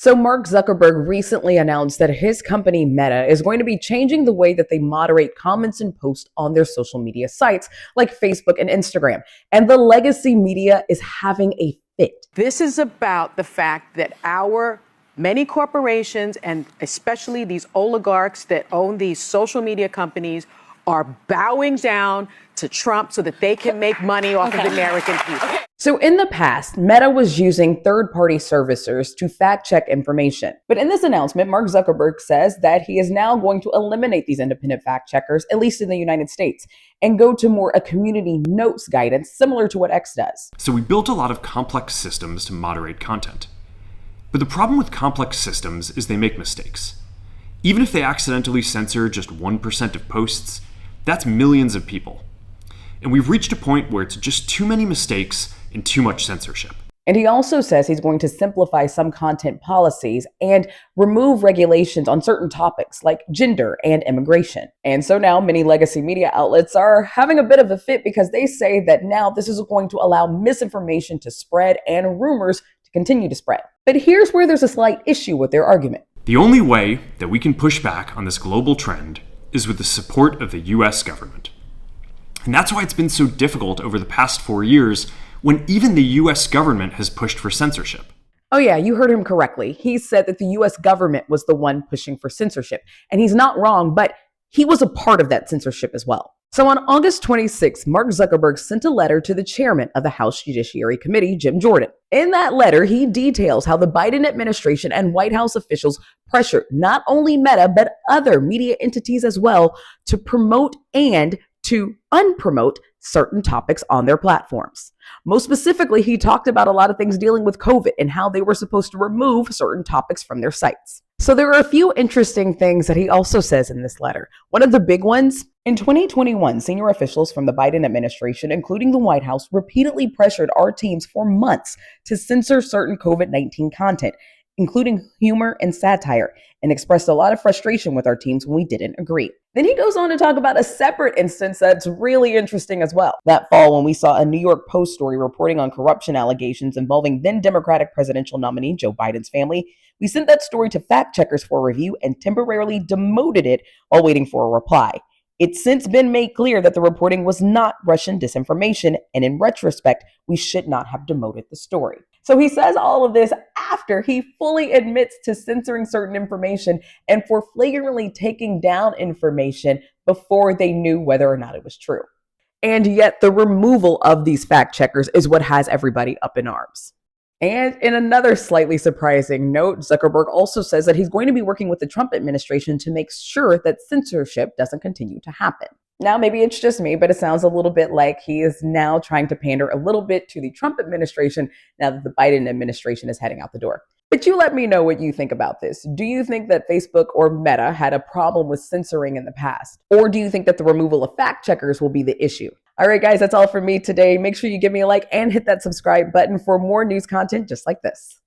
So Mark Zuckerberg recently announced that his company Meta is going to be changing the way that they moderate comments and posts on their social media sites like Facebook and Instagram. And the legacy media is having a fit. This is about the fact that our many corporations, and especially these oligarchs that own these social media companies, are bowing down to Trump so that they can make money off of the American people. So in the past, Meta was using third-party servicers to fact-check information. But in this announcement, Mark Zuckerberg says that he is now going to eliminate these independent fact-checkers, at least in the United States, and go to more a community notes guidance similar to what X does. So we built a lot of complex systems to moderate content. But the problem with complex systems is they make mistakes. Even if they accidentally censor just 1% of posts, that's millions of people. And we've reached a point where it's just too many mistakes and too much censorship. And he also says he's going to simplify some content policies and remove regulations on certain topics like gender and immigration. And so now many legacy media outlets are having a bit of a fit because they say that now this is going to allow misinformation to spread and rumors to continue to spread. But here's where there's a slight issue with their argument. The only way that we can push back on this global trend is with the support of the US government. And that's why it's been so difficult over the past 4 years when even the US government has pushed for censorship. Oh yeah, you heard him correctly. He said that the US government was the one pushing for censorship. And he's not wrong, but he was a part of that censorship as well. So on August 26, Mark Zuckerberg sent a letter to the chairman of the House Judiciary Committee, Jim Jordan. In that letter, he details how the Biden administration and White House officials pressured not only Meta, but other media entities as well to promote and to unpromote certain topics on their platforms. Most specifically, he talked about a lot of things dealing with COVID and how they were supposed to remove certain topics from their sites. So there are a few interesting things that he also says in this letter. One of the big ones, in 2021, senior officials from the Biden administration, including the White House, repeatedly pressured our teams for months to censor certain COVID-19 content, including humor and satire, and expressed a lot of frustration with our teams when we didn't agree. Then he goes on to talk about a separate instance that's really interesting as well. That fall, when we saw a New York Post story reporting on corruption allegations involving then Democratic presidential nominee Joe Biden's family, we sent that story to fact checkers for review and temporarily demoted it while waiting for a reply. It's since been made clear that the reporting was not Russian disinformation, and in retrospect, we should not have demoted the story. So he says all of this after he fully admits to censoring certain information and for flagrantly taking down information before they knew whether or not it was true. And yet the removal of these fact checkers is what has everybody up in arms. And in another slightly surprising note, Zuckerberg also says that he's going to be working with the Trump administration to make sure that censorship doesn't continue to happen. Now, maybe it's just me, but it sounds a little bit like he is now trying to pander a little bit to the Trump administration now that the Biden administration is heading out the door. But you let me know what you think about this. Do you think that Facebook or Meta had a problem with censoring in the past? Or do you think that the removal of fact checkers will be the issue? All right, guys, that's all for me today. Make sure you give me a like and hit that subscribe button for more news content just like this.